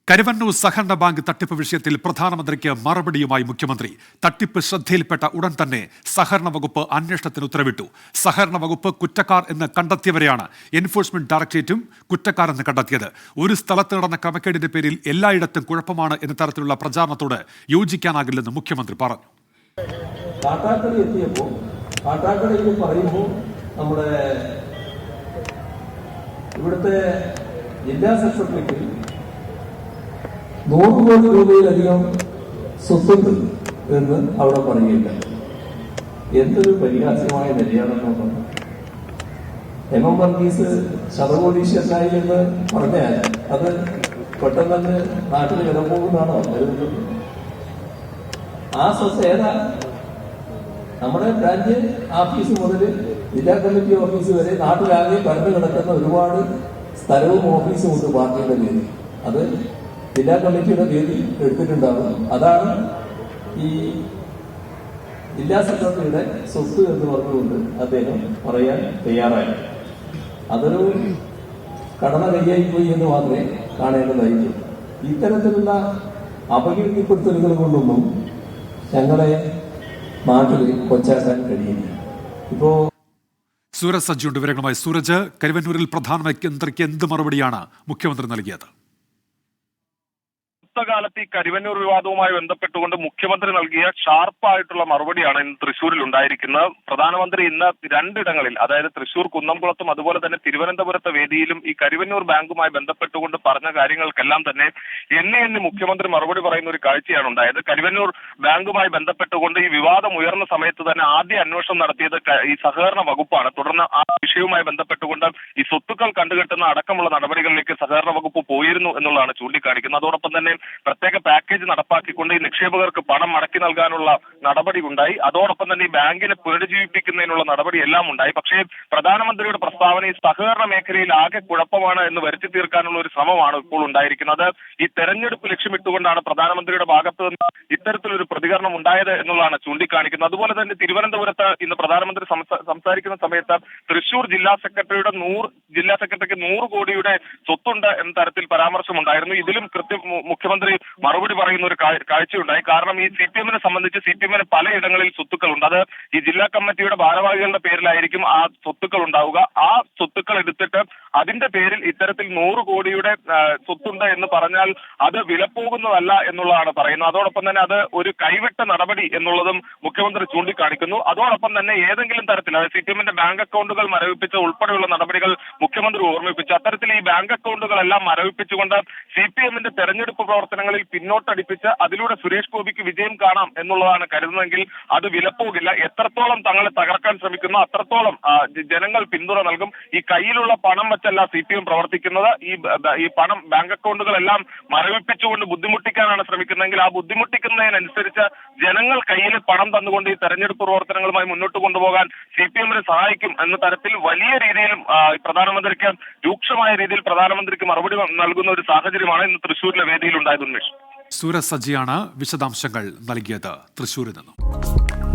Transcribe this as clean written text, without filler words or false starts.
കരുവന്നൂർ സഹകരണ ബാങ്ക് തട്ടിപ്പ് വിഷയത്തിൽ പ്രധാനമന്ത്രിക്ക് മറുപടിയുമായി മുഖ്യമന്ത്രി. തട്ടിപ്പ് ശ്രദ്ധയിൽപ്പെട്ട ഉടൻ തന്നെ സഹകരണ വകുപ്പ് അന്വേഷണത്തിന് ഉത്തരവിട്ടു. സഹകരണ വകുപ്പ് കുറ്റക്കാർ എന്ന് കണ്ടെത്തിയവരെയാണ് എൻഫോഴ്സ്മെന്റ് ഡയറക്ടറേറ്റും കുറ്റക്കാരെന്ന് കണ്ടെത്തിയത്. ഒരു സ്ഥലത്ത് നടന്ന ക്രമക്കേടിന്റെ പേരിൽ എല്ലായിടത്തും കുഴപ്പമാണ് എന്ന തരത്തിലുള്ള പ്രചാരണത്തോട് യോജിക്കാനാകില്ലെന്ന് മുഖ്യമന്ത്രി പറഞ്ഞു. നമ്മുടെ ഇവിടുത്തെ ജില്ലാ സെക്രട്ടറിക്ക് 100 കോടി രൂപയിലധികം സ്വത്തുണ്ട് എന്ന് അവിടെ പറയുകയില്ല. എന്തൊരു പരിഹാസ്യമായ നിലയാണെന്ന് എം വർഗീസ് ശതകോടീശ്വരനായി എന്ന് പറഞ്ഞാൽ അത് പെട്ടെന്ന് തന്നെ നാട്ടിൽ വിലപോകുന്നതാണോ കരുതുന്നത്? ആ സ്വത്ത് ഏതാ? നമ്മുടെ ബ്രാഞ്ച് ഓഫീസ് മുതൽ ജില്ലാ കമ്മിറ്റി ഓഫീസ് വരെ നാട്ടിലാകെ പരന്നു കിടക്കുന്ന ഒരുപാട് സ്ഥലവും ഓഫീസും ഉണ്ട് പാർട്ടിയുടെ പേരിൽ. അത് ജില്ലാ കമ്മിറ്റിയുടെ പേരിൽ എടുത്തിട്ടുണ്ടാകും. അതാണ് ഈ ജില്ലാ സെക്രട്ടറിയുടെ സ്വത്ത് എന്ന് പറഞ്ഞുകൊണ്ട് അദ്ദേഹം പറയാൻ തയ്യാറായി. അതൊരു കടന്ന കൈയായിപ്പോയി എന്ന് മാത്രമേ കാണേണ്ടതായിട്ടുള്ളൂ. ഇത്തരത്തിലുള്ള അപകീർത്തിപ്പെടുത്തലുകൾ കൊണ്ടൊന്നും ഞങ്ങളെ നാട്ടിൽ കൊച്ചാക്കാൻ കഴിയില്ല. ഇപ്പോ സൂരജ് സജ്ജിയുണ്ട് വിവരങ്ങളുമായി. സൂരജ്, കരുവന്നൂരിൽ പ്രധാനമന്ത്രിക്ക് എന്ത് മറുപടിയാണ് മുഖ്യമന്ത്രി നൽകിയത്? കാലത്ത് ഈ കരുവന്നൂർ വിവാദവുമായി ബന്ധപ്പെട്ടുകൊണ്ട് മുഖ്യമന്ത്രി നൽകിയ ഷാർപ്പായിട്ടുള്ള മറുപടിയാണ് ഇന്ന് തൃശ്ശൂരിൽ ഉണ്ടായിരിക്കുന്നത്. പ്രധാനമന്ത്രി ഇന്ന് രണ്ടിടങ്ങളിൽ, അതായത് തൃശ്ശൂർ കുന്നംകുളത്തും അതുപോലെ തന്നെ തിരുവനന്തപുരത്തെ വേദിയിലും ഈ കരുവന്നൂർ ബാങ്കുമായി ബന്ധപ്പെട്ടുകൊണ്ട് പറഞ്ഞ കാര്യങ്ങൾക്കെല്ലാം തന്നെ എണ്ണി മുഖ്യമന്ത്രി മറുപടി പറയുന്ന ഒരു കാഴ്ചയാണ് ഉണ്ടായത്. കരുവന്നൂർ ബാങ്കുമായി ബന്ധപ്പെട്ടുകൊണ്ട് ഈ വിവാദം ഉയർന്ന സമയത്ത് തന്നെ ആദ്യ അന്വേഷണം നടത്തിയത് ഈ സഹകരണ വകുപ്പാണ്. തുടർന്ന് ആ വിഷയവുമായി ബന്ധപ്പെട്ടുകൊണ്ട് ഈ സ്വത്തുക്കൾ കണ്ടുകെട്ടുന്ന അടക്കമുള്ള നടപടികളിലേക്ക് സഹകരണ വകുപ്പ് പോയിരുന്നു എന്നുള്ളതാണ് ചൂണ്ടിക്കാണിക്കുന്നത്. അതോടൊപ്പം തന്നെ പ്രത്യേക പാക്കേജ് നടപ്പാക്കിക്കൊണ്ട് ഈ നിക്ഷേപകർക്ക് പണം മടക്കി നൽകാനുള്ള നടപടി ഉണ്ടായി. അതോടൊപ്പം തന്നെ ഈ ബാങ്കിനെ പുനരുജ്ജീവിപ്പിക്കുന്നതിനുള്ള നടപടി എല്ലാം ഉണ്ടായി. പക്ഷേ പ്രധാനമന്ത്രിയുടെ പ്രസ്താവന ഈ സഹകരണ മേഖലയിൽ ആകെ കുഴപ്പമാണ് എന്ന് വരുത്തി തീർക്കാനുള്ള ഒരു ശ്രമമാണ് ഇപ്പോൾ ഉണ്ടായിരിക്കുന്നത്. ഈ തെരഞ്ഞെടുപ്പ് ലക്ഷ്യമിട്ടുകൊണ്ടാണ് പ്രധാനമന്ത്രിയുടെ ഭാഗത്ത് നിന്ന് ഇത്തരത്തിലൊരു പ്രതികരണം ഉണ്ടായത് എന്നുള്ളതാണ് ചൂണ്ടിക്കാണിക്കുന്നത്. അതുപോലെ തന്നെ തിരുവനന്തപുരത്ത് ഇന്ന് പ്രധാനമന്ത്രി സംസാരിക്കുന്ന സമയത്ത് തൃശൂർ ജില്ലാ സെക്രട്ടറിക്ക് 100 കോടിയുടെ സ്വത്തുണ്ട് എന്ന തരത്തിൽ പരാമർശമുണ്ടായിരുന്നു. ഇതിലും മുഖ്യമന്ത്രി മറുപടി പറയുന്ന ഒരു കാഴ്ചയുണ്ടായി. കാരണം ഈ CPM-നെ സംബന്ധിച്ച് CPM-ന് പലയിടങ്ങളിൽ സ്വത്തുക്കളുണ്ട്. അത് ഈ ജില്ലാ കമ്മിറ്റിയുടെ ഭാരവാഹികളുടെ പേരിലായിരിക്കും ആ സ്വത്തുക്കൾ ഉണ്ടാവുക. ആ സ്വത്തുക്കൾ എടുത്തിട്ട് അതിന്റെ പേരിൽ ഇത്തരത്തിൽ 100 കോടിയുടെ സ്വത്തുണ്ട് എന്ന് പറഞ്ഞാൽ അത് വിലപ്പോകുന്നതല്ല എന്നുള്ളതാണ് പറയുന്നത്. അതോടൊപ്പം തന്നെ അത് ഒരു കൈവിട്ട നടപടി എന്നുള്ളതും മുഖ്യമന്ത്രി ചൂണ്ടിക്കാണിക്കുന്നു. അതോടൊപ്പം തന്നെ ഏതെങ്കിലും തരത്തിൽ അതായത് CPM-ന്റെ ബാങ്ക് അക്കൗണ്ടുകൾ മരവിപ്പിച്ച ഉൾപ്പെടെയുള്ള നടപടികൾ മുഖ്യമന്ത്രി ഓർമ്മിപ്പിച്ചു. അത്തരത്തിൽ ഈ ബാങ്ക് അക്കൗണ്ടുകളെല്ലാം മരവിപ്പിച്ചുകൊണ്ട് CPM-ന്റെ തെരഞ്ഞെടുപ്പ് പ്രവർത്തനങ്ങളിൽ പിന്നോട്ടടിപ്പിച്ച് അതിലൂടെ സുരേഷ് ഗോപിക്ക് വിജയം കാണാം എന്നുള്ളതാണ് കരുതുന്നതെങ്കിൽ അത് വിലപ്പോകില്ല. എത്രത്തോളം തങ്ങളെ തകർക്കാൻ ശ്രമിക്കുന്നു അത്രത്തോളം ജനങ്ങൾ പിന്തുണ നൽകും. ഈ കയ്യിലുള്ള പണം വെച്ചല്ല CPM പ്രവർത്തിക്കുന്നത്. ഈ പണം ബാങ്ക് അക്കൗണ്ടുകളെല്ലാം മരവിപ്പിച്ചുകൊണ്ട് ബുദ്ധിമുട്ടിക്കാനാണ് ശ്രമിക്കുന്നതെങ്കിൽ ആ ബുദ്ധിമുട്ടിക്കുന്നതിനനുസരിച്ച് ജനങ്ങൾ കയ്യിൽ പണം തന്നുകൊണ്ട് ഈ തെരഞ്ഞെടുപ്പ് പ്രവർത്തനങ്ങളുമായി മുന്നോട്ട് കൊണ്ടുപോകാൻ CPM-നെ സഹായിക്കും എന്ന തരത്തിൽ വലിയ രീതിയിൽ പ്രധാനമന്ത്രിക്ക് രൂക്ഷമായ രീതിയിൽ പ്രധാനമന്ത്രിക്ക് മറുപടി നൽകുന്ന ഒരു സാഹചര്യമാണ് ഇന്ന് തൃശ്ശൂരിലെ വേദിയിൽ ഉണ്ടായത്. സൂരജ് സജ്ജിയാണ് വിശദാംശങ്ങൾ നൽകിയത് തൃശ്ശൂരിൽ നിന്നും.